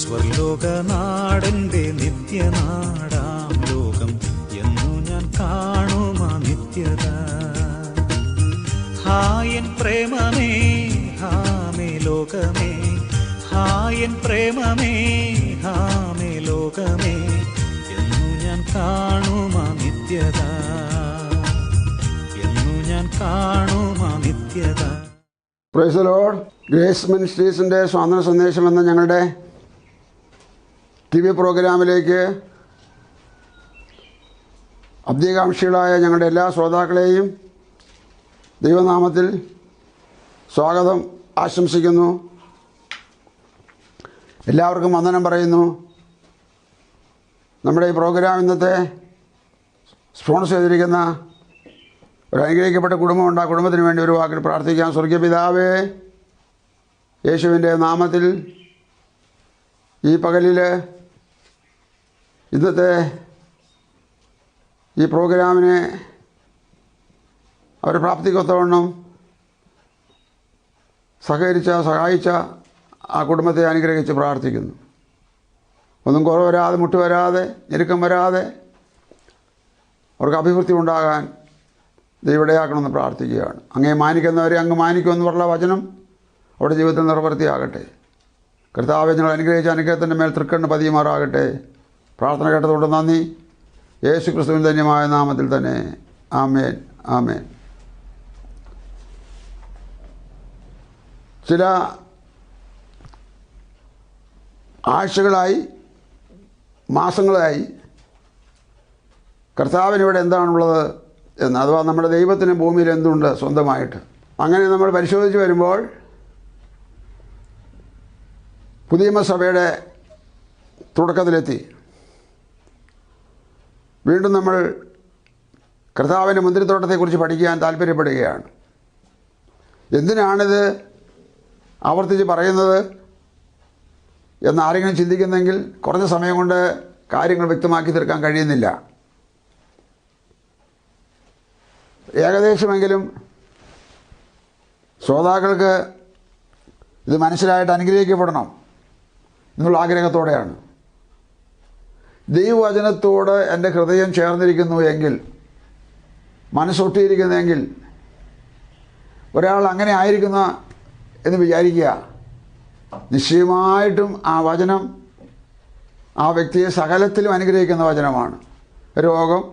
സ്വർലോകനാടൻ്റെ നിത്യനാടാം ലോകം എന്നു ഞാൻ കാണുമാ നിത്യത. ഹായൻ പ്രേമമേ ഹാമേ ലോകമേ, ഹായൻ പ്രേമമേ ഹാമേ ലോകമേ എന്നു ഞാൻ കാണുമാ നിത്യത, എന്നു ഞാൻ കാണുമാ നിത്യത. Praise the Lord. ഗ്രേസ് മിനിസ്ട്രീസിൻ്റെ സ്വാതന്ത്ര്യ സന്ദേശം എന്ന ഞങ്ങളുടെ TV പ്രോഗ്രാമിലേക്ക് അഭ്യകാംക്ഷികളായ ഞങ്ങളുടെ എല്ലാ ശ്രോതാക്കളെയും ദൈവനാമത്തിൽ സ്വാഗതം ആശംസിക്കുന്നു. എല്ലാവർക്കും വന്ദനം പറയുന്നു. നമ്മുടെ ഈ പ്രോഗ്രാം ഇന്നത്തെ സ്പോൺസർ ചെയ്തിരിക്കുന്ന ഒരു അനുഗ്രഹിക്കപ്പെട്ട കുടുംബമുണ്ട്. ആ കുടുംബത്തിന് വേണ്ടി ഒരു വാക്കിൽ പ്രാർത്ഥിക്കാം. സ്വർഗീയ പിതാവേ, യേശുവിൻ്റെ നാമത്തിൽ ഈ പകലിൽ ഇന്നത്തെ ഈ പ്രോഗ്രാമിനെ അവരുടെ പ്രാപ്തിക്കൊത്തവണ്ണം സഹായിച്ച ആ കുടുംബത്തെ അനുഗ്രഹിച്ച് പ്രാർത്ഥിക്കുന്നു. ഒന്നും കുറവ് വരാതെ, മുട്ട് വരാതെ, ഞെരുക്കം വരാതെ അവർക്ക് അഭിവൃദ്ധി ഉണ്ടാകാൻ ദൈവടയാക്കണമെന്ന് പ്രാർത്ഥിക്കുകയാണ്. അങ്ങേ മാനിക്കുന്നവരെ അങ്ങ് മാനിക്കുമെന്ന് പറഞ്ഞ വചനം അവരുടെ ജീവിതത്തിൽ നിറവേർത്തിയാകട്ടെ. കർത്താവെ, ഞങ്ങൾ അനുഗ്രഹിച്ച അനുഗ്രഹത്തിൻ്റെ മേൽ തൃക്കണ്ണ് പതിയുമാറാകട്ടെ. പ്രാർത്ഥന കേട്ടതുകൊണ്ട് നന്ദി. യേശു ക്രിസ്തുവിൻ ധന്യമായ നാമത്തിൽ തന്നെ ആമേൻ, ആമേൻ. ചില ആഴ്ചകളായി, മാസങ്ങളായി കർത്താവിനിവിടെ എന്താണുള്ളത് എന്ന്, അഥവാ നമ്മുടെ ദൈവത്തിന് ഭൂമിയിൽ എന്തുണ്ട് സ്വന്തമായിട്ട്, അങ്ങനെ നമ്മൾ പരിശോധിച്ച് വരുമ്പോൾ പുതിയ നിയമസഭയുടെ തുടക്കത്തിലെത്തി. വീണ്ടും നമ്മൾ കർത്താവിൻ്റെ മുന്തിരിത്തോട്ടത്തെക്കുറിച്ച് പഠിക്കാൻ താല്പര്യപ്പെടുകയാണ്. എന്തിനാണിത് ആവർത്തിച്ച് പറയുന്നത് എന്ന് ആരെങ്കിലും ചിന്തിക്കുന്നെങ്കിൽ കുറഞ്ഞ സമയം കൊണ്ട് കാര്യങ്ങൾ വ്യക്തമാക്കി തീർക്കാൻ കഴിയുന്നില്ല. ഏകദേശമെങ്കിലും ശ്രോതാക്കൾക്ക് ഇത് മനസ്സിലായിട്ട് അനുഗ്രഹിക്കപ്പെടണം എന്നുള്ള ആഗ്രഹത്തോടെയാണ്. ദൈവവചനത്തോട് എൻ്റെ ഹൃദയം ചേർന്നിരിക്കുന്നു എങ്കിൽ, മനസ്സൊട്ടിയിരിക്കുന്നെങ്കിൽ, ഒരാൾ അങ്ങനെ ആയിരിക്കുന്ന എന്ന് വിചാരിക്കുക, നിശ്ചയമായിട്ടും ആ വചനം ആ വ്യക്തിയെ സകലത്തിലും അനുഗ്രഹിക്കുന്ന വചനമാണ്. രോഗം,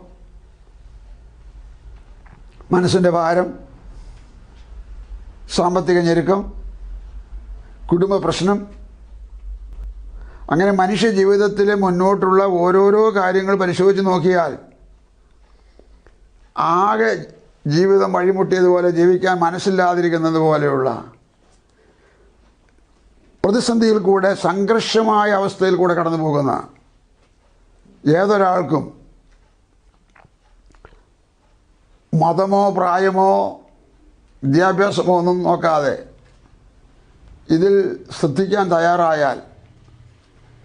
മനസ്സിൻ്റെ ഭാരം, സാമ്പത്തിക ഞെരുക്കം, കുടുംബ പ്രശ്നം, അങ്ങനെ മനുഷ്യ ജീവിതത്തിലെ മുന്നോട്ടുള്ള ഓരോരോ കാര്യങ്ങൾ പരിശോധിച്ച് നോക്കിയാൽ ആകെ ജീവിതം വഴിമുട്ടിയതുപോലെ, ജീവിക്കാൻ മനസ്സില്ലാതിരിക്കുന്നത് പോലെയുള്ള പ്രതിസന്ധിയിൽ കൂടെ, സംഘർഷമായ അവസ്ഥയിൽ കൂടെ കടന്നു പോകുന്ന ഏതൊരാൾക്കും മതമോ പ്രായമോ വിദ്യാഭ്യാസമോ ഒന്നും നോക്കാതെ ഇതിൽ ശ്രദ്ധിക്കാൻ തയ്യാറായാൽ,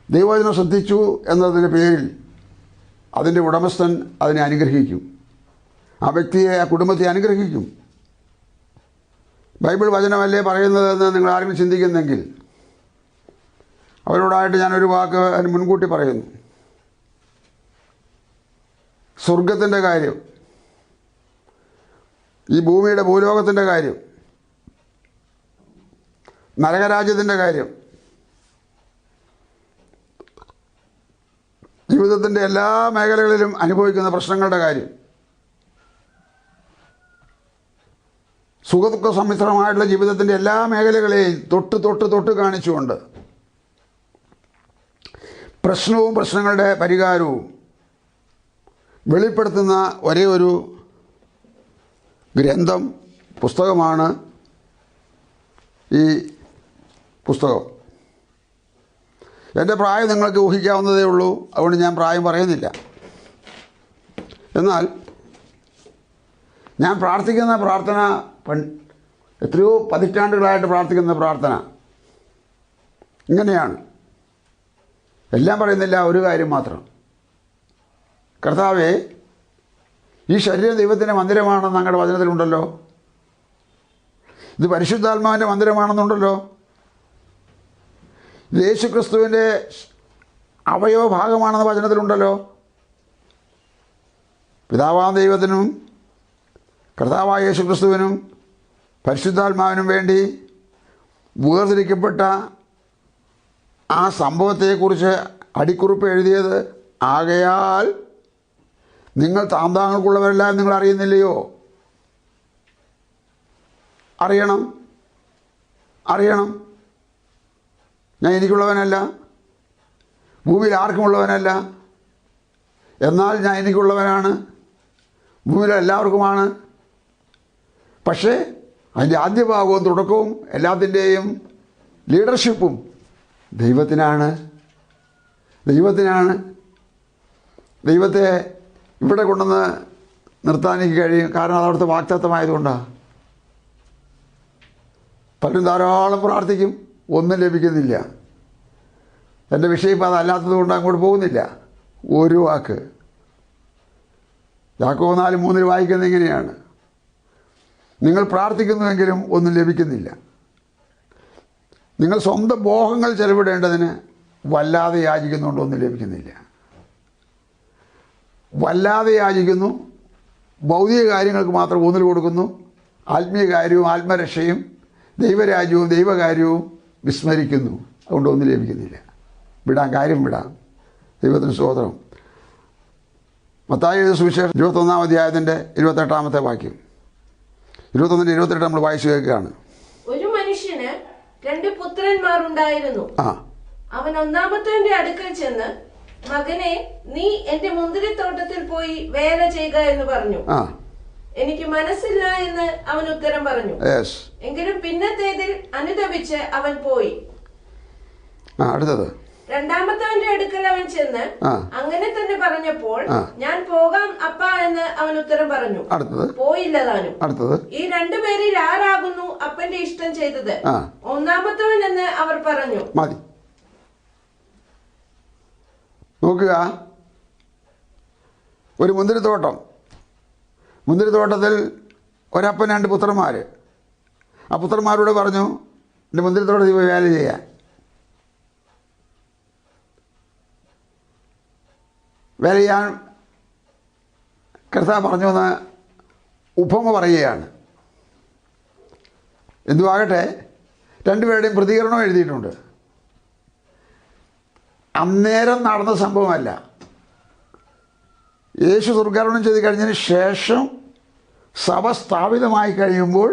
ദൈവവചനം ശ്രദ്ധിച്ചു എന്നതിൻ്റെ പേരിൽ അതിൻ്റെ ഉടമസ്ഥൻ അതിനെ അനുഗ്രഹിക്കും. ആ വ്യക്തിയെ, ആ കുടുംബത്തെ അനുഗ്രഹിക്കും. ബൈബിൾ വചനമല്ലേ പറയുന്നതെന്ന് നിങ്ങൾ ആരെങ്കിലും ചിന്തിക്കുന്നെങ്കിൽ അവരോടായിട്ട് ഞാനൊരു വാക്ക് അതിന് മുൻകൂട്ടി പറയുന്നു. സ്വർഗത്തിൻ്റെ കാര്യം, ഈ ഭൂമിയുടെ ഭൂലോകത്തിൻ്റെ കാര്യം, നരകരാജ്യത്തിൻ്റെ കാര്യം, ജീവിതത്തിൻ്റെ എല്ലാ മേഖലകളിലും അനുഭവിക്കുന്ന പ്രശ്നങ്ങളുടെ കാര്യം, സുഖദുഃഖ സമ്മിശ്രമായിട്ടുള്ള ജീവിതത്തിൻ്റെ എല്ലാ മേഖലകളെയും തൊട്ട് കാണിച്ചുകൊണ്ട് പ്രശ്നവും പ്രശ്നങ്ങളുടെ പരിഹാരവും വെളിപ്പെടുത്തുന്ന ഒരേ ഒരു ഗ്രന്ഥം, പുസ്തകമാണ് ഈ പുസ്തകം. എൻ്റെ പ്രായം നിങ്ങൾക്ക് ഊഹിക്കാവുന്നതേ ഉള്ളൂ, അതുകൊണ്ട് ഞാൻ പ്രായം പറയുന്നില്ല. എന്നാൽ ഞാൻ പ്രാർത്ഥിക്കുന്ന പ്രാർത്ഥന, എത്രയോ പതിറ്റാണ്ടുകളായിട്ട് പ്രാർത്ഥിക്കുന്ന പ്രാർത്ഥന ഇങ്ങനെയാണ്. എല്ലാം പറയുന്നില്ല, ഒരു കാര്യം മാത്രം. കർത്താവേ, ഈ ശരീരം ദൈവത്തിൻ്റെ മന്ദിരമാണെന്ന് ഞങ്ങളുടെ വചനത്തിലുണ്ടല്ലോ. ഇത് പരിശുദ്ധാത്മാവിൻ്റെ മന്ദിരമാണെന്നുണ്ടല്ലോ. ഇത് യേശുക്രിസ്തുവിൻ്റെ അവയവ ഭാഗമാണെന്ന് വചനത്തിലുണ്ടല്ലോ. പിതാവാം ദൈവത്തിനും കർത്താവായ യേശുക്രിസ്തുവിനും പരിശുദ്ധാത്മാവിനും വേണ്ടി വേർതിരിക്കപ്പെട്ട ആ സംഭവത്തെക്കുറിച്ച് അടിക്കുറിപ്പ് എഴുതിയത്. ആകയാൽ നിങ്ങൾ താന്താങ്ങൾക്കുള്ളവരെല്ലാം നിങ്ങൾ അറിയുന്നില്ലയോ? അറിയണം. ഞാൻ എനിക്കുള്ളവനല്ല, ഭൂമിയിൽ ആർക്കുമുള്ളവനല്ല, എന്നാൽ ഞാൻ എനിക്കുള്ളവനാണ്, ഭൂമിയിലെ എല്ലാവർക്കുമാണ്. പക്ഷേ അതിൻ്റെ ആദ്യഭാഗവും തുടക്കവും എല്ലാത്തിൻ്റെയും ലീഡർഷിപ്പും ദൈവത്തിനാണ്. ദൈവത്തെ ഇവിടെ കൊണ്ടുവന്ന് നിർത്താൻ എനിക്ക് കഴിയും. കാരണം അത് അവിടുത്തെ വാഗ്ദത്തമായതുകൊണ്ടാണ്. പലരും ധാരാളം പ്രാർത്ഥിക്കും, ഒന്നും ലഭിക്കുന്നില്ല. എൻ്റെ വിഷയം ഇപ്പോൾ അതല്ലാത്തത് കൊണ്ട് അങ്ങോട്ട് പോകുന്നില്ല. ഒരു വാക്ക് യാക്കോബ് 4:3 വായിക്കുന്നത് ഇങ്ങനെയാണ്: നിങ്ങൾ പ്രാർത്ഥിക്കുന്നുവെങ്കിലും ഒന്നും ലഭിക്കുന്നില്ല. നിങ്ങൾ സ്വന്തം മോഹങ്ങൾ ചെലവിടേണ്ടതിന് വല്ലാതെ യാചിക്കുന്നുണ്ട്, ഒന്നും ലഭിക്കുന്നില്ല. വല്ലാതെ യാചിക്കുന്നു, ഭൗതിക കാര്യങ്ങൾക്ക് മാത്രം ഊന്നൽ കൊടുക്കുന്നു. ആത്മീയ കാര്യവും ആത്മരക്ഷയും ദൈവരാജ്യവും ദൈവകാര്യവും വിസ്മരിക്കുന്നു. അതുകൊണ്ട് ഒന്നും ലഭിക്കുന്നില്ല. കാര്യം വിടാം. ദൈവത്തിന് സ്തോത്രം. മത്തായി എഴുതിയ സുവിശേഷം 21-ാം അധ്യായത്തിൻ്റെ 28-ാമത്തെ വാക്യം, 21-28 നമ്മൾ വായിച്ചു കേൾക്കുകയാണ്. ഒരു മനുഷ്യന് 2 പുത്രന്മാർ ഉണ്ടായിരുന്നു. അവൻ ഒന്നാമത്തവന്റെ അടുക്കൽ ചെന്ന്, മകനെ, നീ എന്റെ മുന്തിരിത്തോട്ടത്തിൽ പോയി വേല ചെയ്യുക എന്ന് പറഞ്ഞു. എനിക്ക് മനസ്സില്ല എന്ന് അവൻ ഉത്തരം പറഞ്ഞു. എങ്കിലും പിന്നത്തേതിൽ അനുതപിച്ച് അവൻ പോയി. അടുത്തത്, രണ്ടാമത്തവന്റെ അടുക്കൽ അവൻ ചെന്ന് അങ്ങനെ തന്നെ പറഞ്ഞപ്പോൾ, ഞാൻ പോകാം അപ്പാ എന്ന് അവൻ ഉത്തരം പറഞ്ഞു. പോയില്ല താനും. ഈ 2 പേരിൽ ആരാകുന്നു അപ്പന്റെ ഇഷ്ടം ചെയ്തത്? ഒന്നാമത്തവൻ എന്ന് അവർ പറഞ്ഞു. മതി. നോക്കുക, ഒരു മുന്തിരിത്തോട്ടത്തിൽ ഒരപ്പൻ 2 പുത്രന്മാർ. ആ പുത്രന്മാരോട് പറഞ്ഞു, എൻ്റെ മുന്തിരിത്തോട്ടത്തിൽ പോയി വേല ചെയ്യാൻ. കർത്താവ് പറഞ്ഞു എന്ന് ഉപമ പറയുകയാണ്. എന്തുവാകട്ടെ, 2 പേരുടെയും പ്രതികരണം എഴുതിയിട്ടുണ്ട്. അന്നേരം നടന്ന സംഭവമല്ല. യേശു സ്വർഗ്ഗാരോഹണം ചെയ്ത് കഴിഞ്ഞതിന് ശേഷം സഭ സ്ഥാപിതമായി കഴിയുമ്പോൾ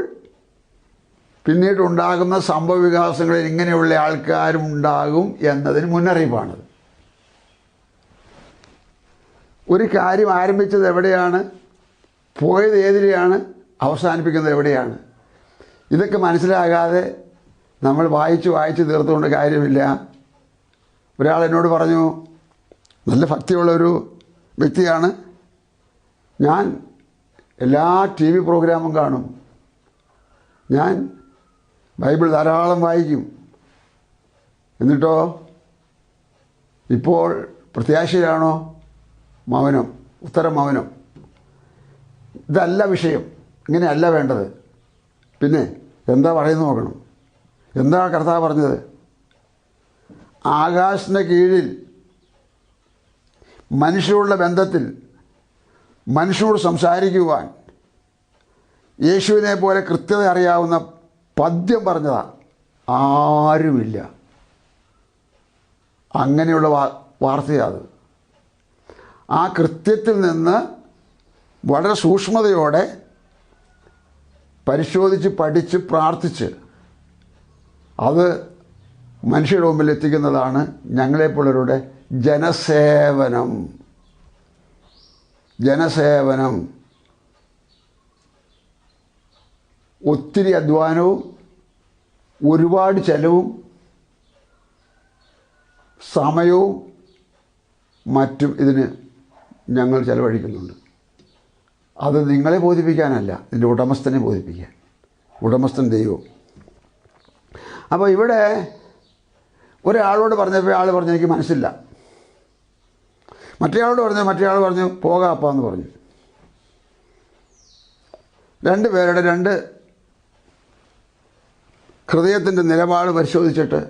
പിന്നീടുണ്ടാകുന്ന സംഭവ വികാസങ്ങളിൽ ഇങ്ങനെയുള്ള ആൾക്കാരും ഉണ്ടാകും എന്നതിന് മുന്നറിയിപ്പാണത്. ഒരു കാര്യം ആരംഭിച്ചത് എവിടെയാണ്, പോയത് ഏതിലെയാണ്, അവസാനിപ്പിക്കുന്നത് എവിടെയാണ്? ഇതൊക്കെ മനസ്സിലാകാതെ നമ്മൾ വായിച്ച് തീർത്തുകൊണ്ട് കാര്യമില്ല. ഒരാൾ എന്നോട് പറഞ്ഞു, നല്ല ഭക്തിയുള്ളൊരു വ്യക്തിയാണ്, ഞാൻ എല്ലാ TV പ്രോഗ്രാമും കാണും, ഞാൻ ബൈബിൾ ധാരാളം വായിക്കും, എന്നിട്ടോ ഇപ്പോൾ പ്രത്യാശയിലാണോ? മൗനം. ഉത്തരം മൗനം. ഇതല്ല വിഷയം, ഇങ്ങനെയല്ല വേണ്ടത്. പിന്നെ എന്താ പറയുന്നത് നോക്കണം. എന്താ കർത്താവ് പറഞ്ഞത്? ആകാശത്തിന് കീഴിൽ മനുഷ്യരുടെ ബന്ധത്തിൽ മനുഷ്യനോട് സംസാരിക്കുവാൻ യേശുവിനെ പോലെ കൃത്യത അറിയാവുന്ന പദ്യം പറഞ്ഞതാണ്. ആരുമില്ല. അങ്ങനെയുള്ള വാർത്തയാണ്. ആ കൃത്യത്തിൽ നിന്ന് വളരെ സൂക്ഷ്മതയോടെ പരിശോധിച്ച് പഠിച്ച് പ്രാർത്ഥിച്ച് അത് മനുഷ്യരുടെ മുമ്പിൽ എത്തിക്കുന്നതാണ് ഞങ്ങളെപ്പോലുള്ളവരുടെ ജനസേവനം. ഒത്തിരി അധ്വാനവും ഒരുപാട് ചെലവും സമയവും മറ്റും ഇതിന് ഞങ്ങൾ ചെലവഴിക്കുന്നുണ്ട്. അത് നിങ്ങളെ ബോധിപ്പിക്കാനല്ല, ഇതിൻ്റെ ഉടമസ്ഥനെ ബോധിപ്പിക്കാൻ. ഉടമസ്ഥൻ ദൈവം. അപ്പോൾ ഇവിടെ ഒരാളോട് പറഞ്ഞപ്പോൾ ആൾ പറഞ്ഞു എനിക്ക് മനസ്സില്ല. മറ്റേയാളോട് മറ്റേയാൾ പറഞ്ഞു പോകാം അപ്പാ എന്ന് പറഞ്ഞു. 2 പേരുടെ 2 ഹൃദയത്തിൻ്റെ നിലപാട് പരിശോധിച്ചിട്ട്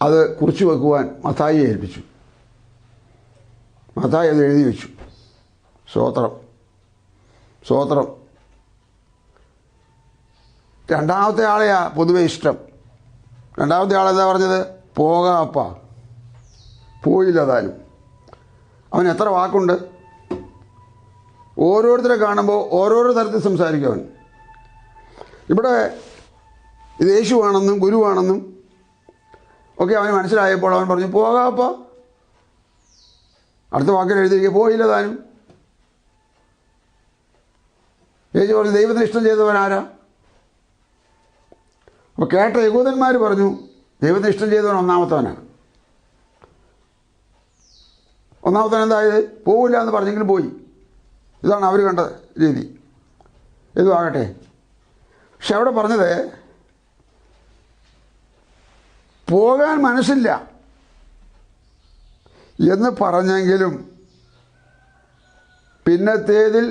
അത് കുറിച്ച് വെക്കുവാൻ മത്തായിയെ ഏൽപ്പിച്ചു. മത്തായി അത് എഴുതി വെച്ചു. സ്തോത്രം, സ്തോത്രം. രണ്ടാമത്തെ ആളെയാ പൊതുവെ ഇഷ്ടം. രണ്ടാമത്തെ ആളെന്താ പറഞ്ഞത്? പോകാപ്പ. പോയില്ല താനും. അവൻ എത്ര വാക്കുണ്ട്? ഓരോരുത്തരെ കാണുമ്പോൾ ഓരോരോ തരത്തിൽ സംസാരിക്കും അവൻ. ഇവിടെ ഇത് യേശുവാണെന്നും ഗുരുവാണെന്നും ഒക്കെ അവന് മനസ്സിലായപ്പോൾ അവൻ പറഞ്ഞു പോകാപ്പ. അടുത്ത വാക്കിൽ എഴുതിയിരിക്കുക പോയില്ല താനും. യേശു പറഞ്ഞു ദൈവത്തിന് ഇഷ്ടം ചെയ്തവൻ ആരാ? അപ്പോൾ കേട്ട യഹൂദന്മാർ പറഞ്ഞു ദൈവത്തിന് ഇഷ്ടം ചെയ്തവൻ ഒന്നാമത്തവനാണ്. ഒന്നാമത്തവൻ എന്തായത്? പോവില്ല എന്ന് പറഞ്ഞെങ്കിലും പോയി. ഇതാണ് അവർ കണ്ട രീതി. ഇതും ആകട്ടെ. പക്ഷെ അവിടെ പറഞ്ഞത് പോകാൻ മനസ്സില്ല എന്ന് പറഞ്ഞെങ്കിലും പിന്നത്തേതിൽ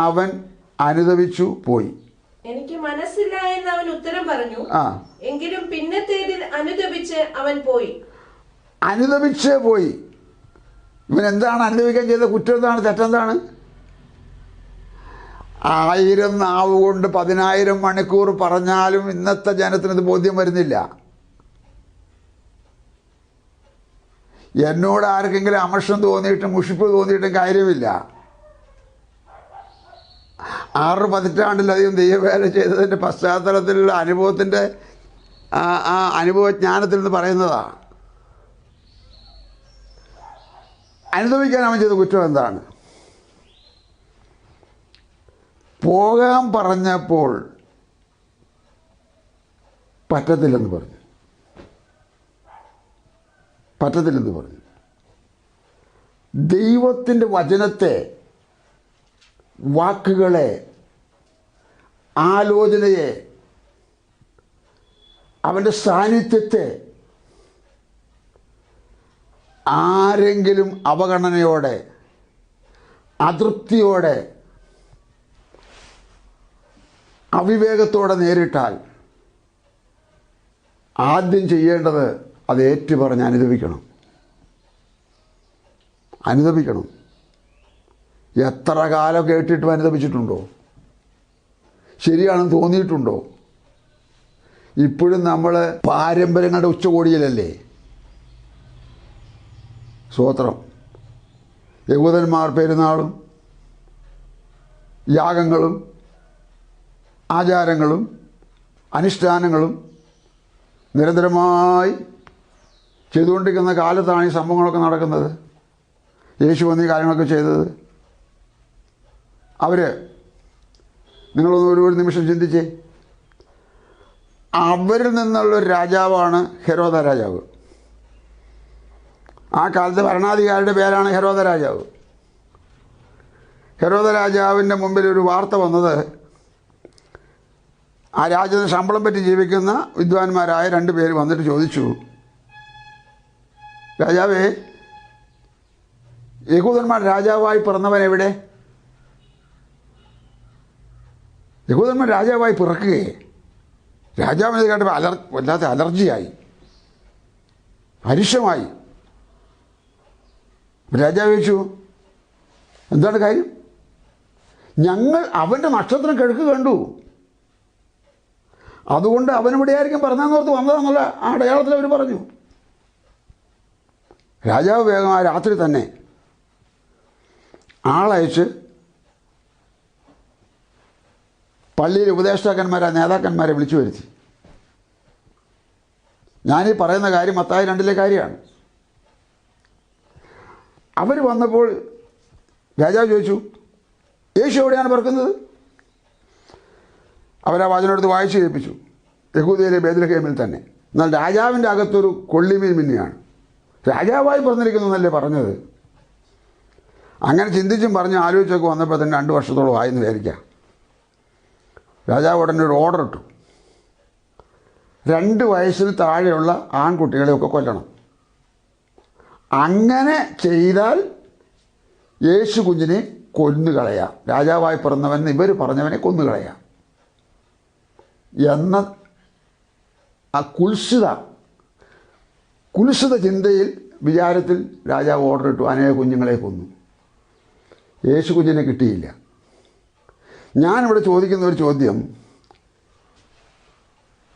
അവൻ അനുതപിച്ചു പോയി. എനിക്ക് മനസ്സില്ല എന്ന് അവൻ ഉത്തരം പറഞ്ഞു. എങ്കിലും പിന്നത്തേതിൽ അനുതപിച്ച് അവൻ പോയി. അനുതപിച്ച് പോയി. ഇവൻ എന്താണ് അനുഭവിക്കാൻ ചെയ്ത കുറ്റം? എന്താണ്? തെറ്റെന്താണ്? 1000 നാവ് കൊണ്ട് 10,000 മണിക്കൂർ പറഞ്ഞാലും ഇന്നത്തെ ജനത്തിന് ഇത് ബോധ്യം വരുന്നില്ല. എന്നോട് ആർക്കെങ്കിലും അമർഷം തോന്നിയിട്ടും മുഷിപ്പ് തോന്നിയിട്ടും കാര്യമില്ല. 6 പതിറ്റാണ്ടിലധികം ദൈവവേല ചെയ്തതിൻ്റെ പശ്ചാത്തലത്തിലുള്ള അനുഭവത്തിൻ്റെ ആ അനുഭവജ്ഞാനത്തിൽ നിന്ന് പറയുന്നതാണ്. അനുഭവിക്കാൻ അവൻ ചെയ്ത കുറ്റം എന്താണ്? പോകാൻ പറഞ്ഞപ്പോൾ പറ്റത്തില്ലെന്ന് പറഞ്ഞു. പറ്റത്തില്ലെന്ന് പറഞ്ഞു. ദൈവത്തിൻ്റെ വചനത്തെ, വാക്കുകളെ, ആലോചനയെ, അവൻ്റെ സാന്നിധ്യത്തെ ആരെങ്കിലും അവഗണനയോടെ, അതൃപ്തിയോടെ, അവിവേകത്തോടെ നേരിട്ടാൽ ആദ്യം ചെയ്യേണ്ടത് അത് ഏറ്റുപറഞ്ഞ് അനുദപിക്കണം. അനുദപിക്കണം. എത്ര കാലം കേട്ടിട്ടും അനുദപിച്ചിട്ടുണ്ടോ? ശരിയാണെന്ന് തോന്നിയിട്ടുണ്ടോ? ഇപ്പോഴും നമ്മൾ പാരമ്പര്യങ്ങളുടെ ഉച്ചകോടിയിലല്ലേ? സ്തോത്രം. യഹൂദന്മാർ പെരുന്നാളും യാഗങ്ങളും ആചാരങ്ങളും അനുഷ്ഠാനങ്ങളും നിരന്തരമായി ചെയ്തുകൊണ്ടിരിക്കുന്ന കാലത്താണ് ഈ സംഭവങ്ങളൊക്കെ നടക്കുന്നത്. യേശു വന്നീ കാര്യങ്ങളൊക്കെ ചെയ്തത്. നിങ്ങളൊന്ന് ഒരു നിമിഷം ചിന്തിച്ചേ. അവരിൽ നിന്നുള്ളൊരു രാജാവാണ് ഹെരോദ രാജാവ്. ആ കാലത്തെ ഭരണാധികാരിയുടെ പേരാണ് ഹെരോദ രാജാവ്. ഹെരോദ രാജാവിൻ്റെ മുമ്പിൽ ഒരു വാർത്ത വന്നത്, ആ രാജ്യത്തിന് ശമ്പളം പറ്റി ജീവിക്കുന്ന വിദ്വാൻമാരായ 2 പേര് വന്നിട്ട് ചോദിച്ചു, രാജാവേ, യഹൂദന്മാർ രാജാവായി പിറന്നവൻ എവിടെ? യഹൂദന്മാർ രാജാവായി പിറക്കുകയെ. രാജാവിനെ കേട്ടപ്പോൾ വല്ലാത്ത അലർജിയായി, അരിശമായി. രാജാവ് ചോദിച്ചു, എന്താണ് കാര്യം? ഞങ്ങൾ അവൻ്റെ നക്ഷത്രം കിഴക്ക് കണ്ടു, അതുകൊണ്ട് അവനിവിടെ ആയിരിക്കും പറഞ്ഞതെന്നോർത്ത് വന്നതാണെന്നുള്ള ആ അടയാളത്തിൽ അവർ പറഞ്ഞു. രാജാവ് വേഗം ആ രാത്രി തന്നെ ആളയച്ച് പള്ളിയിലെ ഉപദേഷ്ടാക്കന്മാരെ, നേതാക്കന്മാരെ വിളിച്ചു വരുത്തി. ഞാനീ പറയുന്ന കാര്യം മത്തായി 2 കാര്യമാണ്. അവർ വന്നപ്പോൾ രാജാവ് ചോദിച്ചു, യേശു എവിടെയാണ് പിറക്കുന്നത്? അവരാ വചനമെടുത്ത് വായിച്ചു കേൾപ്പിച്ചു. യഹൂദയിലെ ബേത്ലഹേമിൽ തന്നെ. എന്നാൽ രാജാവിൻ്റെ അകത്തൊരു കൊള്ളിമീൻ മിന്നിയാണ്. രാജാവായി പിറന്നിരിക്കുന്നു എന്നല്ലേ പറഞ്ഞത്? അങ്ങനെ ചിന്തിച്ചും പറഞ്ഞ് ആലോചിച്ചൊക്കെ വന്നപ്പോൾ തന്നെ 2 വർഷത്തോളം ആയെന്ന് വിചാരിക്കാം. രാജാവ് ഉടനെ ഒരു ഓർഡർ ഇട്ടു, 2 വയസ്സിന് താഴെയുള്ള ആൺകുട്ടികളെയൊക്കെ കൊല്ലണം. അങ്ങനെ ചെയ്താൽ യേശു കുഞ്ഞിനെ കൊന്നുകളയാം, രാജാവായി പിറന്നവൻ ഇവർ പറഞ്ഞവനെ കൊന്നുകളയാം എന്ന ആ കുലുഷിത ചിന്തയിൽ വിചാരത്തിൽ രാജാവ് ഓർഡർ ഇട്ടു, അനേക കുഞ്ഞുങ്ങളെ കൊന്നു. യേശു കുഞ്ഞിനെ കിട്ടിയില്ല. ഞാനിവിടെ ചോദിക്കുന്ന ഒരു ചോദ്യം,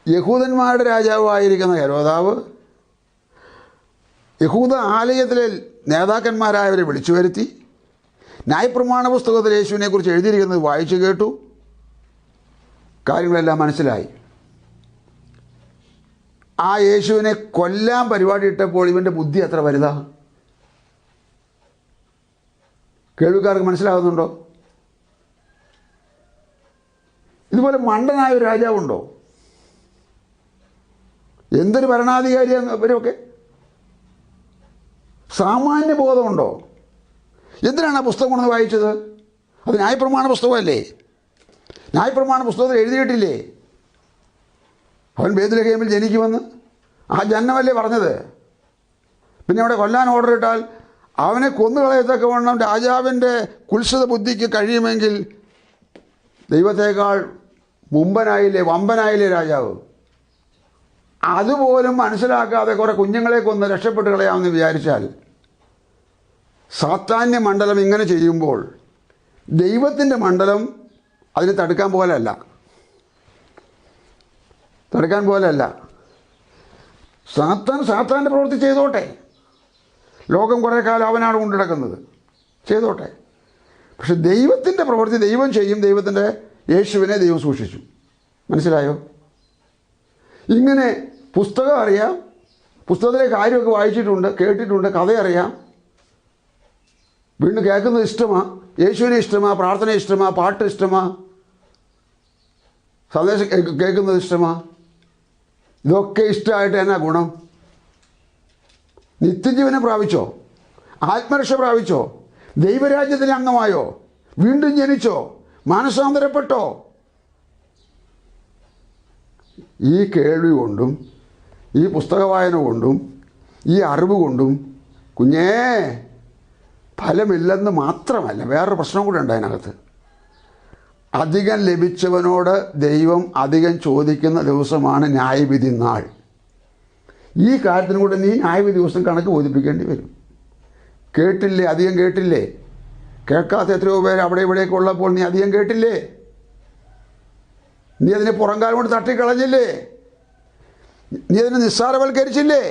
യഹൂദന്മാരുടെ രാജാവായിരിക്കുന്ന ഹെരോദാവ് യഹൂദ ആലയത്തിലെ നേതാക്കന്മാരായവരെ വിളിച്ചു വരുത്തി ന്യായപ്രമാണ പുസ്തകത്തിൽ യേശുവിനെക്കുറിച്ച് എഴുതിയിരിക്കുന്നത് വായിച്ചു കേട്ടു, കാര്യങ്ങളെല്ലാം മനസ്സിലായി. ആ യേശുവിനെ കൊല്ലാൻ പരിപാടി ഇട്ടപ്പോൾ ഇവൻ്റെ ബുദ്ധി എത്ര വലുതാ? കേൾവിക്കാർക്ക് മനസ്സിലാകുന്നുണ്ടോ? ഇതുപോലെ മണ്ടനായ ഒരു രാജാവുണ്ടോ? എന്തൊരു ഭരണാധികാരിയാണ് ഇവരൊക്കെ? സാമാന്യ ബോധമുണ്ടോ? എന്തിനാണ് ആ പുസ്തകം കൊണ്ടു വായിച്ചത്? അത് ന്യായപ്രമാണ പുസ്തകമല്ലേ? ന്യായപ്രമാണ പുസ്തകത്തിൽ എഴുതിയിട്ടില്ലേ അവൻ ബേത്ലഹേമിൽ ജനിക്കുമെന്ന്? ആ ജന്മമല്ലേ പറഞ്ഞത്? പിന്നെ അവിടെ കൊല്ലാൻ ഓർഡർ ഇട്ടാൽ അവനെ കൊന്നുകളയത്തൊക്കെ വേണം രാജാവിൻ്റെ കുൽസിത ബുദ്ധിക്ക് കഴിയുമെങ്കിൽ ദൈവത്തേക്കാൾ മുമ്പനായില്ലേ, വമ്പനായില്ലേ രാജാവ്? അതുപോലും മനസ്സിലാക്കാതെ കുറേ കുഞ്ഞുങ്ങളെ കൊന്ന് രക്ഷപ്പെട്ട് കളയാമെന്ന് വിചാരിച്ചാൽ, സാത്താന്യ മണ്ഡലം ഇങ്ങനെ ചെയ്യുമ്പോൾ ദൈവത്തിൻ്റെ മണ്ഡലം അതിനെ തടുക്കാൻ പോലെയല്ല. സാത്താൻ്റെ പ്രവൃത്തി ചെയ്തോട്ടെ. ലോകം കുറേ കാലം അവനാണ് കൊണ്ടുനടക്കുന്നത്, ചെയ്തോട്ടെ. പക്ഷെ ദൈവത്തിൻ്റെ പ്രവൃത്തി ദൈവം ചെയ്യും. ദൈവത്തിൻ്റെ യേശുവിനെ ദൈവം സൂക്ഷിച്ചു. മനസ്സിലായോ? ഇങ്ങനെ പുസ്തകം അറിയാം, പുസ്തകത്തിലെ കാര്യമൊക്കെ വായിച്ചിട്ടുണ്ട്, കേട്ടിട്ടുണ്ട്, കഥയറിയാം, വീണ്ടും കേൾക്കുന്നത് ഇഷ്ടമാണ്, യേശുവിനെ ഇഷ്ടമാണ്, പ്രാർത്ഥന ഇഷ്ടമാണ്, പാട്ട് ഇഷ്ടമാണ്, സന്ദേശം കേൾക്കുന്നത് ഇഷ്ടമാണ്. ഇതൊക്കെ ഇഷ്ടമായിട്ട് എന്നാ ഗുണം? നിത്യജീവനെ പ്രാപിച്ചോ? ആത്മരക്ഷ പ്രാപിച്ചോ? ദൈവരാജ്യത്തിന് അംഗമായോ? വീണ്ടും ജനിച്ചോ? മാനസാന്തരപ്പെട്ടോ? ഈ കേൾവി കൊണ്ടും ഈ പുസ്തക വായന കൊണ്ടും ഈ അറിവ് കൊണ്ടും കുഞ്ഞേ ഫലമില്ലെന്ന് മാത്രമല്ല, വേറൊരു പ്രശ്നം കൂടെ ഉണ്ട് അതിനകത്ത്. അധികം ലഭിച്ചവനോട് ദൈവം അധികം ചോദിക്കുന്ന ദിവസമാണ് ന്യായവിധി നാൾ. ഈ കാര്യത്തിനും കൂടെ നീ ന്യായവിധി ദിവസം കണക്ക് ബോധിപ്പിക്കേണ്ടി വരും. കേട്ടില്ലേ? അധികം കേട്ടില്ലേ? കേൾക്കാത്ത എത്രയോ പേര് അവിടെ ഇവിടെയൊക്കെ ഉള്ളപ്പോൾ നീ അധികം കേട്ടില്ലേ? നീ അതിനെ പുറംകാലം കൊണ്ട് തട്ടിക്കളഞ്ഞില്ലേ? നീ അതിനെ നിസ്സാരവൽക്കരിച്ചില്ലേ?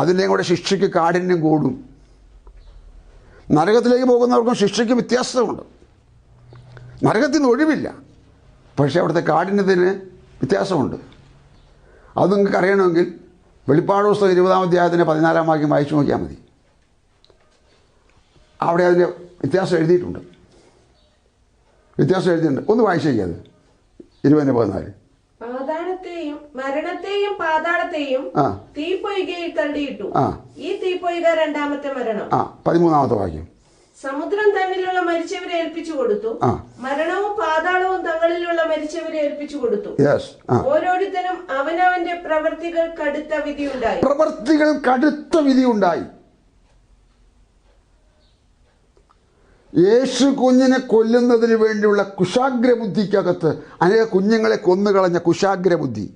അതിൻ്റെയും കൂടെ ശിക്ഷയ്ക്ക് കാഠിന്യം കൂടും. നരകത്തിലേക്ക് പോകുന്നവർക്കും ശിക്ഷയ്ക്ക് വ്യത്യാസമുണ്ട്. നരകത്തിൽ നിന്ന് ഒഴിവില്ല, പക്ഷേ അവിടുത്തെ കാഠിന്യത്തിന് വ്യത്യാസമുണ്ട്. അത് നിങ്ങൾക്ക് അറിയണമെങ്കിൽ വെളിപ്പാട് പുസ്തകം 20-ാം അധ്യായത്തിൻ്റെ 14-ാം വാക്യം വായിച്ചു നോക്കിയാൽ മതി. അവിടെ അതിൻ്റെ വ്യത്യാസം എഴുതിയിട്ടുണ്ട്. ഒന്ന് വായിച്ചു നോക്കിയത് 20-14. മരണത്തെയും പാതാളത്തെയും തീപ്പൊയ്കയിൽ തള്ളിയിട്ടു. ഈ തീപ്പൊയ്ക രണ്ടാമത്തെ മരണം. 13-ാമത്തെ വാക്യം. സമുദ്രം തന്നിലുള്ള മരിച്ചവരെ ഏൽപ്പിച്ചു കൊടുത്തു, മരണവും പാതാളവും തങ്ങളിലുള്ള മരിച്ചവരെ ഏൽപ്പിച്ചു കൊടുത്തു. ഓരോരുത്തരും അവനവന്റെ പ്രവൃത്തികൾക്കടുത്ത വിധിയുണ്ടായി. യേശു കുഞ്ഞിനെ കൊല്ലുന്നതിന് വേണ്ടിയുള്ള കുശാഗ്രബുദ്ധിക്കകത്ത് അനേക കുഞ്ഞുങ്ങളെ കൊന്നുകളഞ്ഞ കുശാഗ്രബുദ്ധി,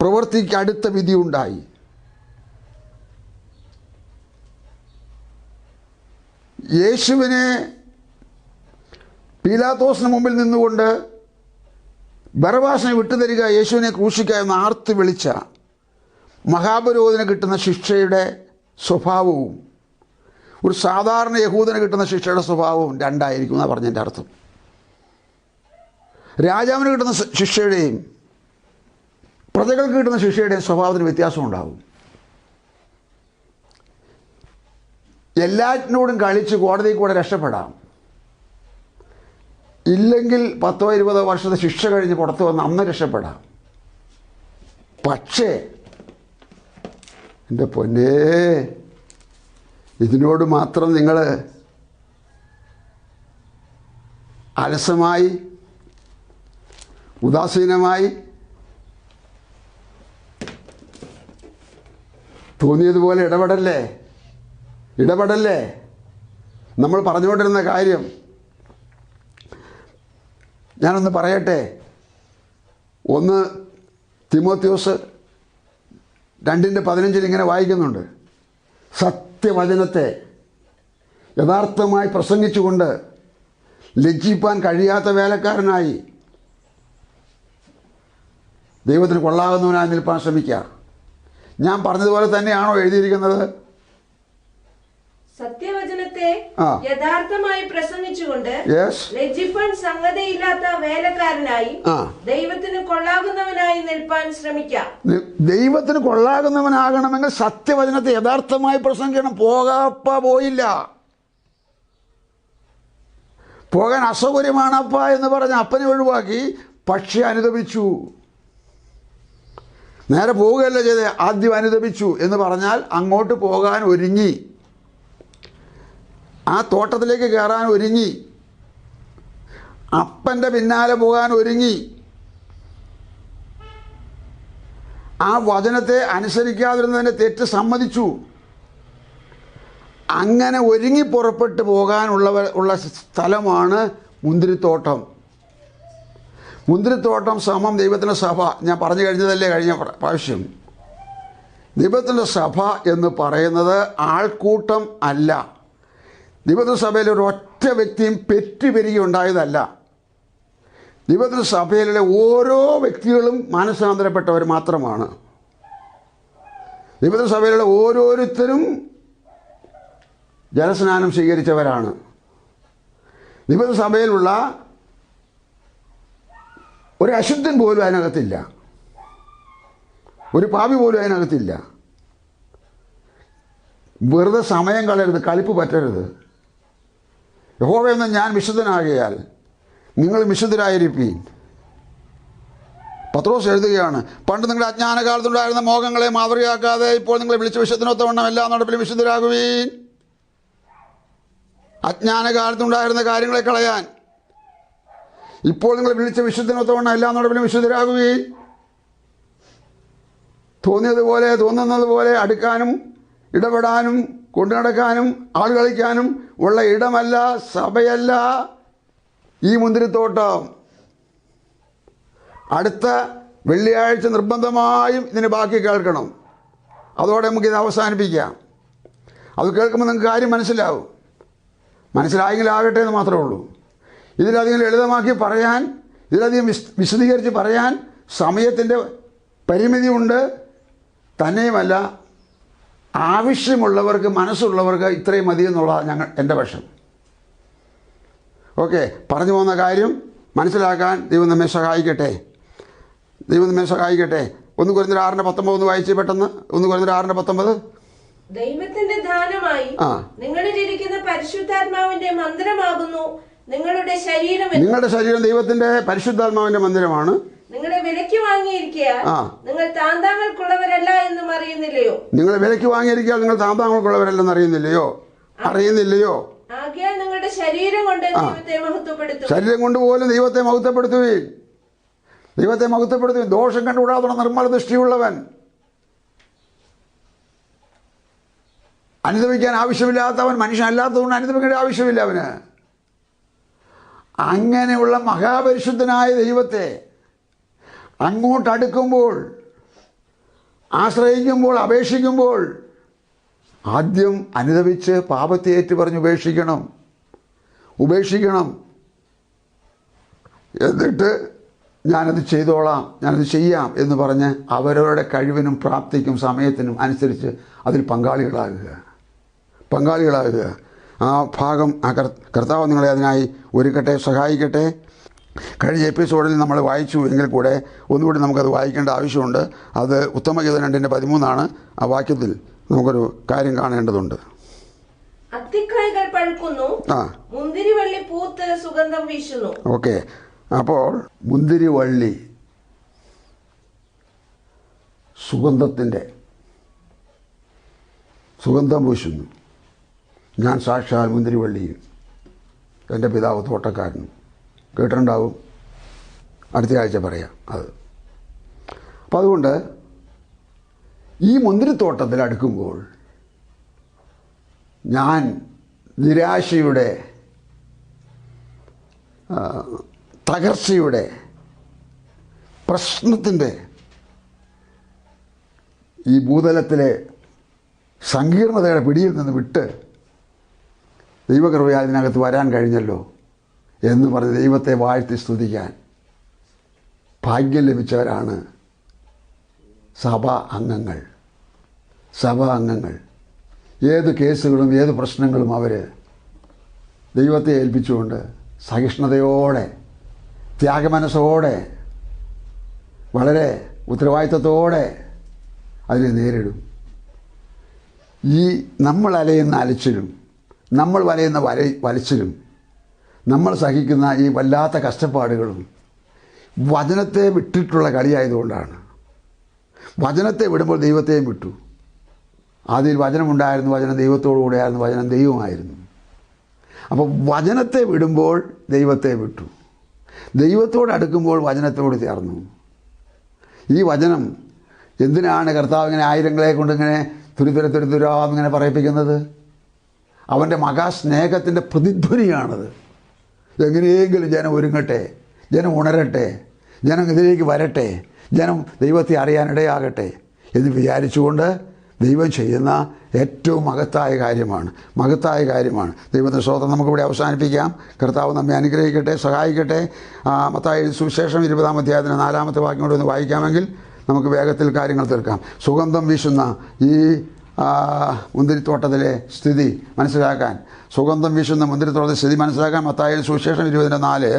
പ്രവൃത്തിക്ക് അടുത്ത വിധിയുണ്ടായി. യേശുവിനെ പീലാത്തോസിന് മുമ്പിൽ നിന്നുകൊണ്ട് ബറബാസിനെ വിട്ടുതരിക, യേശുവിനെ ക്രൂശിക്കുക എന്ന് ആർത്ത് വിളിച്ച മഹാപുരോഹിതന് കിട്ടുന്ന ശിക്ഷയുടെ സ്വഭാവവും ഒരു സാധാരണ യഹൂദന് കിട്ടുന്ന ശിക്ഷയുടെ സ്വഭാവവും രണ്ടായിരിക്കും എന്നാണ് പറഞ്ഞതിൻ്റെ അർത്ഥം. രാജാവിന് കിട്ടുന്ന ശിക്ഷയുടെയും പ്രജകൾക്ക് കിട്ടുന്ന ശിക്ഷയുടെയും സ്വഭാവത്തിന് വ്യത്യാസം ഉണ്ടാകും. എല്ലാറ്റിനോടും കളിച്ച് കോടതിയിൽ കൂടെ രക്ഷപ്പെടാം, ഇല്ലെങ്കിൽ 10-20 വർഷത്തെ ശിക്ഷ കഴിഞ്ഞ് പുറത്ത് വന്ന് അന്ന് രക്ഷപ്പെടാം. പക്ഷേ എൻ്റെ പൊന്നേ, ഇതിനോട് മാത്രം നിങ്ങൾ അലസമായി ഉദാസീനമായി തോന്നിയതുപോലെ ഇടപെടല്ലേ. നമ്മൾ പറഞ്ഞുകൊണ്ടിരുന്ന കാര്യം ഞാനൊന്ന് പറയട്ടെ. 1 തിമോത്തിയോസ് 2:15 ഇങ്ങനെ വായിക്കുന്നുണ്ട്, സത്യവചനത്തെ യഥാർത്ഥമായി പ്രസംഗിച്ചുകൊണ്ട് ലജ്ജിപ്പാൻ കഴിയാത്ത വേലക്കാരനായി ദൈവത്തിന് കൊള്ളാകുന്നവനായി നിൽപ്പാൻ ശ്രമിക്കുക. ഞാൻ പറഞ്ഞതുപോലെ തന്നെയാണോ എഴുതിയിരിക്കുന്നത്? സത്യവചനത്തെ യഥാർത്ഥമായി പ്രസംഗിച്ചുകൊണ്ട് ലജ്ജിപ്പാൻ സംഗതിയില്ലാത്ത വേലക്കാരനായി ദൈവത്തിന് കൊള്ളാകുന്നവനായി നിൽപ്പാൻ ശ്രമിക്കാം. ദൈവത്തിന് കൊള്ളാകുന്നവനാകണമെങ്കിൽ സത്യവചനത്തെ യഥാർത്ഥമായി പ്രസംഗിക്കണം. പോയില്ല, പോകാൻ അസൗകര്യമാണപ്പ എന്ന് പറഞ്ഞ് അപ്പനെ ഒഴിവാക്കി, പക്ഷെ അനുദപിച്ചു. നേരെ പോവുകയല്ല ചെയ്തേ, ആദ്യം അനുദപിച്ചു എന്ന് പറഞ്ഞാൽ അങ്ങോട്ട് പോകാൻ ഒരുങ്ങി, ആ തോട്ടത്തിലേക്ക് കയറാൻ ഒരുങ്ങി, അപ്പൻ്റെ പിന്നാലെ പോകാൻ ഒരുങ്ങി, ആ വചനത്തെ അനുസരിക്കാതിരുന്നതിൻ്റെ തെറ്റ് സമ്മതിച്ചു. അങ്ങനെ ഒരുങ്ങി പുറപ്പെട്ട് പോകാനുള്ള സ്ഥലമാണ് മുന്തിരിത്തോട്ടം. മുന്തിരിത്തോട്ടം സമം ദൈവത്തിൻ്റെ സഭ. ഞാൻ പറഞ്ഞു കഴിഞ്ഞതല്ലേ കഴിഞ്ഞ പ്രാവശ്യം. ദൈവത്തിൻ്റെ സഭ എന്ന് പറയുന്നത് ആൾക്കൂട്ടം അല്ല. ദൈവത്തിൻ്റെ സഭയിൽ ഒരൊറ്റ വ്യക്തിയും പെറ്റുപെരുകി ഉണ്ടായതല്ല. ദൈവത്തിൻ്റെ സഭയിലെ ഓരോ വ്യക്തികളും മാനസാന്തരപ്പെട്ടവർ മാത്രമാണ്. ദൈവത്തിൻ്റെ സഭയിലുള്ള ഓരോരുത്തരും ജലസ്നാനം സ്വീകരിച്ചവരാണ്. ദൈവത്തിൻ്റെ സഭയിലുള്ള ഒരു അശുദ്ധൻ പോലും അതിനകത്തില്ല, ഒരു പാപി പോലും അതിനകത്തില്ല. വെറുതെ സമയം കളയരുത്, കളിപ്പ് പറ്റരുത്. യഹോവയെന്ന് ഞാൻ വിശുദ്ധനാകിയാൽ നിങ്ങൾ വിശുദ്ധരായിരിപ്പീൻ. പത്രോസ് എഴുതുകയാണ്, പണ്ട് നിങ്ങളുടെ അജ്ഞാനകാലത്തുണ്ടായിരുന്ന മോഹങ്ങളെ മാതൃകയാക്കാതെ ഇപ്പോൾ നിങ്ങളെ വിളിച്ച വിശുദ്ധനൊത്തവണ്ണം എല്ലാ നടപ്പിലും വിശുദ്ധരാകുവീൻ. അജ്ഞാനകാലത്തുണ്ടായിരുന്ന കാര്യങ്ങളെ കളയാൻ ഇപ്പോൾ നിങ്ങൾ വിളിച്ച വിശുദ്ധനൊത്തവണ്ണം എല്ലാ നടപ്പിലും വിശുദ്ധരാകുവീൻ. തോന്നുന്നത് പോലെ അടുക്കാനും ഇടപെടാനും കൊണ്ടു നടക്കാനും ആൾ കളിക്കാനും ഉള്ള ഇടമല്ല, സഭയല്ല ഈ മുന്തിരിത്തോട്ടം. അടുത്ത വെള്ളിയാഴ്ച നിർബന്ധമായും ഇതിന് ബാക്കി കേൾക്കണം. അതോടെ നമുക്കിത് അവസാനിപ്പിക്കാം. അത് കേൾക്കുമ്പോൾ നിങ്ങൾക്ക് കാര്യം മനസ്സിലാവും. മനസ്സിലായെങ്കിലാകട്ടെ എന്ന് മാത്രമേ ഉള്ളൂ. ഇതിലധികം ലളിതമാക്കി പറയാൻ, ഇതിലധികം വിശദീകരിച്ച് പറയാൻ സമയത്തിൻ്റെ പരിമിതിയുണ്ട്. തന്നെയുമല്ല, ആവശ്യമുള്ളവർക്ക്, മനസ്സുള്ളവർക്ക് ഇത്രയും മതി എന്നുള്ളതാണ് എൻ്റെ പക്ഷം. ഓക്കെ, പറഞ്ഞു പോകുന്ന കാര്യം മനസ്സിലാക്കാൻ ദൈവം നമ്മെ സഹായിക്കട്ടെ. 1 കൊരിന്ത്യർ 6:19 വായിച്ച് പെട്ടെന്ന്. 1 കൊരിന്ത്യർ 6:19. ദൈവത്തിന്റെ ദാനമായി നിങ്ങളിലിരിക്കുന്ന പരിശുദ്ധാത്മാവിന്റെ മന്ദിരമാകുന്നു നിങ്ങളുടെ ശരീരം. നിങ്ങളുടെ ശരീരം ദൈവത്തിന്റെ പരിശുദ്ധാത്മാവിന്റെ മന്ദിരമാണ്. നിങ്ങളെ വിലയ്ക്ക് വാങ്ങിയിരിക്കുക നിങ്ങൾ താന്താങ്ങൾക്കുള്ളവരല്ല എന്നും അറിയുന്നില്ലയോ? നിങ്ങളെ വിലയ്ക്ക് വാങ്ങിയിരിക്കുക നിങ്ങൾ താന്താങ്ങൾക്കുള്ളവരല്ലെന്ന് അറിയുന്നില്ലയോ? ആകയാൽ നിങ്ങളുടെ ശരീരം കൊണ്ട് ദൈവത്തെ മഹത്വപ്പെടുത്തും. ശരീരം കൊണ്ട് പോലും ദൈവത്തെ മഹത്വപ്പെടുത്തുകയും ദോഷം കണ്ടുകൂടാതെ നിർമ്മല ദൃഷ്ടിയുള്ളവൻ, അനുദപിക്കാൻ ആവശ്യമില്ലാത്തവൻ, മനുഷ്യനല്ലാത്തതുകൊണ്ട് അനുദപിക്കേണ്ട ആവശ്യമില്ല അവന്. അങ്ങനെയുള്ള മഹാപരിശുദ്ധനായ ദൈവത്തെ അങ്ങോട്ടടുക്കുമ്പോൾ, ആശ്രയിക്കുമ്പോൾ, അപേക്ഷിക്കുമ്പോൾ ആദ്യം അനുദപിച്ച് പാപത്തെ ഏറ്റുപറഞ്ഞ് ഉപേക്ഷിക്കണം. എന്നിട്ട് ഞാനത് ചെയ്തോളാം, ഞാനത് ചെയ്യാം എന്ന് പറഞ്ഞ് അവരവരുടെ കഴിവിനും പ്രാപ്തിക്കും സമയത്തിനും അനുസരിച്ച് അതിൽ പങ്കാളികളാകുക. ആ ഭാഗം കർത്താവ് നിങ്ങളെ അതിനായി ഒരുക്കട്ടെ, സഹായിക്കട്ടെ. കഴിഞ്ഞ എപ്പിസോഡിൽ നമ്മൾ വായിച്ചു എങ്കിൽ കൂടെ ഒന്നുകൂടി നമുക്കത് വായിക്കേണ്ട ആവശ്യമുണ്ട്. അത് ഉത്തമഗീതം 2:13 ആ വാക്യത്തിൽ നമുക്കൊരു കാര്യം കാണേണ്ടതുണ്ട്. അത്തിക്കായ്കൾ പഴുക്കുന്നു, മുന്തിരിവള്ളി പൂത്ത് സുഗന്ധം വീശുന്നു. ഓക്കെ, അപ്പോൾ മുന്തിരിവള്ളി സുഗന്ധം വീശുന്നു. ഞാൻ സാക്ഷാൽ മുന്തിരിവള്ളിയും എൻ്റെ പിതാവ് തോട്ടക്കാരനും. കേട്ടിട്ടുണ്ടാവും, അടുത്ത ആഴ്ച പറയാം അത്. അപ്പം അതുകൊണ്ട് ഈ മുന്തിരിത്തോട്ടത്തിൽ അടുക്കുമ്പോൾ ഞാൻ നിരാശയുടെ, തകർച്ചയുടെ, പ്രശ്നത്തിൻ്റെ ഈ ഭൂതലത്തിലെ സങ്കീർണതയുടെ പിടിയിൽ നിന്ന് വിട്ട് ദൈവകൃപയാൽ ഇതിനകത്ത് വരാൻ കഴിഞ്ഞല്ലോ എന്ന് പറഞ്ഞ് ദൈവത്തെ വാഴ്ത്തി സ്തുതിക്കാൻ ഭാഗ്യം ലഭിച്ചവരാണ് സഭാ അംഗങ്ങൾ. ഏത് കേസുകളും ഏത് പ്രശ്നങ്ങളും അവർ ദൈവത്തെ ഏൽപ്പിച്ചുകൊണ്ട് സഹിഷ്ണുതയോടെ, ത്യാഗമനസ്സോടെ, വളരെ ഉത്തരവാദിത്വത്തോടെ അതിനെ നേരിടും. ഈ നമ്മൾ അലയുന്ന അലച്ചിലും, നമ്മൾ വലയുന്ന വലിച്ചിലും, നമ്മൾ സഹിക്കുന്ന ഈ വല്ലാത്ത കഷ്ടപ്പാടുകളും വചനത്തെ വിട്ടിട്ടുള്ള കളിയായതുകൊണ്ടാണ്. വചനത്തെ വിടുമ്പോൾ ദൈവത്തെയും വിട്ടു. ആദ്യം വചനമുണ്ടായിരുന്നു, വചനം ദൈവത്തോടു കൂടെയായിരുന്നു, വചനം ദൈവമായിരുന്നു. അപ്പോൾ വചനത്തെ വിടുമ്പോൾ ദൈവത്തെ വിട്ടു, ദൈവത്തോട് അടുക്കുമ്പോൾ വചനത്തോട് ചേർന്നു. ഈ വചനം എന്തിനാണ് കർത്താവ് ഇങ്ങനെ ആയിരങ്ങളെ കൊണ്ടിങ്ങനെ തുരുതുരാന്നിങ്ങനെ പറയിപ്പിക്കുന്നത്? അവൻ്റെ മഹാസ്നേഹത്തിൻ്റെ പ്രതിധ്വനിയാണത്. എങ്ങനെയെങ്കിലും ജനം ഒരുങ്ങട്ടെ, ജനം ഉണരട്ടെ, ജനം ഇതിലേക്ക് വരട്ടെ, ജനം ദൈവത്തെ അറിയാനിടയാകട്ടെ എന്ന് വിചാരിച്ചുകൊണ്ട് ദൈവം ചെയ്യുന്ന ഏറ്റവും മഹത്തായ കാര്യമാണ്. ദൈവത്തിൻ്റെ സ്തോത്രം. നമുക്കിവിടെ അവസാനിപ്പിക്കാം. കർത്താവ് നമ്മെ അനുഗ്രഹിക്കട്ടെ, സഹായിക്കട്ടെ. മത്തായി സുവിശേഷം 20-ാം അധ്യായത്തിന് 4-ാമത്തെ വാക്യം കൊണ്ട് ഒന്ന് വായിക്കാമെങ്കിൽ നമുക്ക് വേഗത്തിൽ കാര്യങ്ങൾ തീർക്കാം. സുഗന്ധം വീശുന്ന ഈ മുന്തിരിത്തോട്ടത്തിലെ സ്ഥിതി മനസ്സിലാക്കാൻ, മത്തായി സുവിശേഷം 20-4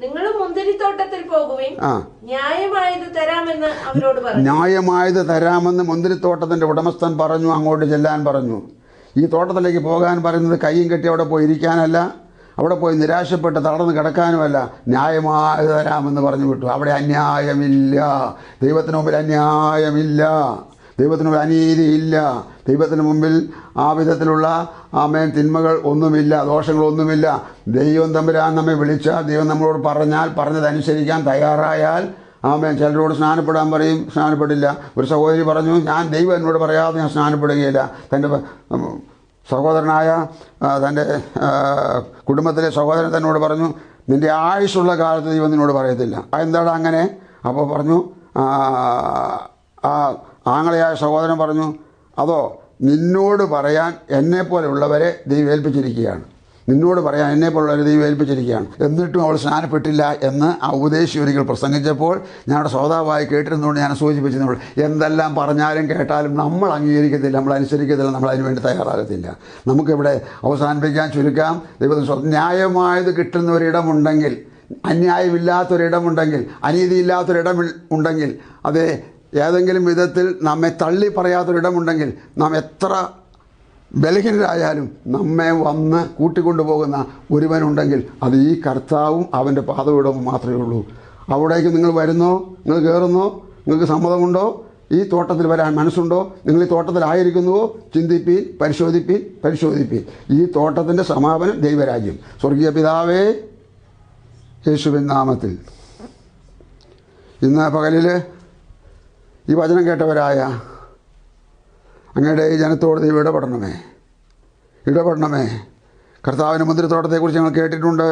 നിങ്ങളും മുന്തിരിത്തോട്ടത്തിൽ പോകുവിൻ, ന്യായമായത് തരാമെന്ന് അവരോട് പറഞ്ഞു. ന്യായമായത് തരാമെന്ന് മുന്തിരിത്തോട്ടത്തിൻ്റെ ഉടമസ്ഥൻ പറഞ്ഞു, അങ്ങോട്ട് ചെല്ലാൻ പറഞ്ഞു. ഈ തോട്ടത്തിലേക്ക് പോകാൻ പറയുന്നത് കയ്യും കെട്ടി അവിടെ പോയി ഇരിക്കാനല്ല, അവിടെ പോയി നിരാശപ്പെട്ട് തളർന്ന് കിടക്കാനുമല്ല, ന്യായമായത് തരാമെന്ന് പറഞ്ഞു വിട്ടു. അവിടെ അന്യായമില്ല, ദൈവത്തിന് മുമ്പിൽ അന്യായമില്ല, ദൈവത്തിന് മുമ്പിൽ അനീതിയില്ല, ദൈവത്തിന് മുമ്പിൽ ആ വിധത്തിലുള്ള തിന്മകൾ ഒന്നുമില്ല, ദോഷങ്ങളൊന്നുമില്ല. ദൈവം തമ്പുരാൻ നമ്മെ വിളിച്ചാൽ, ദൈവം നമ്മളോട് പറഞ്ഞതനുസരിക്കാൻ തയ്യാറായാൽ ചിലരോട് സ്നാനപ്പെടാൻ പറയും, സ്നാനപ്പെടില്ല. ഒരു സഹോദരി പറഞ്ഞു, ഞാൻ ദൈവം എന്നോട് പറയാതെ ഞാൻ സ്നാനപ്പെടുകയില്ല. തൻ്റെ സഹോദരനായ തൻ്റെ കുടുംബത്തിലെ സഹോദരൻ തന്നോട് പറഞ്ഞു, നിൻ്റെ ആയുസ്സുള്ള കാലത്ത് ദൈവം നിന്നോട് പറയത്തില്ല. എന്താണ് അങ്ങനെ? അപ്പോൾ പറഞ്ഞു, ആങ്ങളയായ സഹോദരൻ പറഞ്ഞു, അതോ നിന്നോട് പറയാൻ എന്നെപ്പോലെയുള്ളവരെ ദൈവം ഏൽപ്പിച്ചിരിക്കുകയാണ്, എന്നിട്ടും അവൾ സ്നാനപ്പെട്ടില്ല എന്ന് ആ ഉപദേശി ഒരിക്കൽ പ്രസംഗിച്ചപ്പോൾ ഞങ്ങളുടെ ശ്രോതാവായി കേട്ടിരുന്നുകൊണ്ട് ഞാൻ സൂചിപ്പിച്ചപ്പോൾ, എന്തെല്ലാം പറഞ്ഞാലും കേട്ടാലും നമ്മൾ അംഗീകരിക്കത്തില്ല, നമ്മൾ അനുസരിക്കത്തില്ല, നമ്മൾ അതിനുവേണ്ടി തയ്യാറാകത്തില്ല. നമുക്കിവിടെ അവസാനിപ്പിക്കാൻ ചുരുക്കാം. ദൈവത്തിന് ന്യായമായത് കിട്ടുന്ന ഒരിടമുണ്ടെങ്കിൽ, അന്യായമില്ലാത്തൊരിടമുണ്ടെങ്കിൽ, അനീതിയില്ലാത്തൊരിടം ഉണ്ടെങ്കിൽ, അത് ഏതെങ്കിലും വിധത്തിൽ നമ്മെ തള്ളി പറയാത്തൊരിടമുണ്ടെങ്കിൽ, നാം എത്ര ബലഹീനരായാലും നമ്മെ വന്ന് കൂട്ടിക്കൊണ്ടുപോകുന്ന ഒരുവനുണ്ടെങ്കിൽ അത് ഈ കർത്താവും അവൻ്റെ പാദപീഠവും മാത്രമേ ഉള്ളൂ. അവിടേക്ക് നിങ്ങൾ വരുന്നോ? നിങ്ങൾ കയറുന്നോ? നിങ്ങൾക്ക് സമ്മതമുണ്ടോ? ഈ തോട്ടത്തിൽ വരാൻ മനസ്സുണ്ടോ? നിങ്ങൾ ഈ തോട്ടത്തിലായിരിക്കുന്നുവോ? ചിന്തിപ്പീൻ, പരിശോധിപ്പീൻ. ഈ തോട്ടത്തിൻ്റെ സമാപനം ദൈവരാജ്യം. സ്വർഗീയ പിതാവേ, യേശുവിൻ നാമത്തിൽ ഇന്ന് പകലിൽ ഈ വചനം കേട്ടവരായ അങ്ങയുടെ ഈ ജനത്തോട് ദൈവം ഇടപെടണമേ. കർത്താവിൻ്റെ മുന്തിരിത്തോട്ടത്തെക്കുറിച്ച് ഞങ്ങൾ കേട്ടിട്ടുണ്ട്,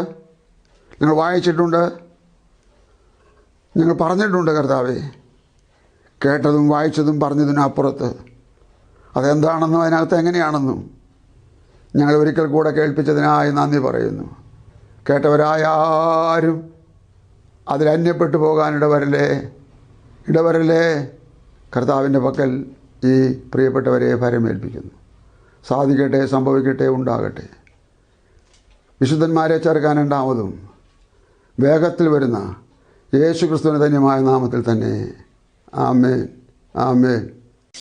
ഞങ്ങൾ വായിച്ചിട്ടുണ്ട്, ഞങ്ങൾ പറഞ്ഞിട്ടുണ്ട്. കർത്താവേ, കേട്ടതും വായിച്ചതും പറഞ്ഞതിനും അപ്പുറത്ത് അതെന്താണെന്നും അതിനകത്ത് എങ്ങനെയാണെന്നും ഞങ്ങൾ ഒരിക്കൽ കൂടെ കേൾപ്പിച്ചതിനായി നന്ദി പറയുന്നു. കേട്ടവരായ ആരും അതിലന്യപ്പെട്ടു പോകാൻ ഇടവരലേ. കർത്താവിൻ്റെ പക്കൽ ഈ പ്രിയപ്പെട്ടവരെ ഭരമേൽപ്പിക്കുന്നു. സാധിക്കട്ടെ, സംഭവിക്കട്ടെ, ഉണ്ടാകട്ടെ. വിശുദ്ധന്മാരെ ചേർക്കാൻ രണ്ടാമതും വേഗത്തിൽ വരുന്ന യേശു ക്രിസ്തുവിൻ്റെ ധന്യമായ നാമത്തിൽ തന്നെ. ആമേൻ, ആമേൻ.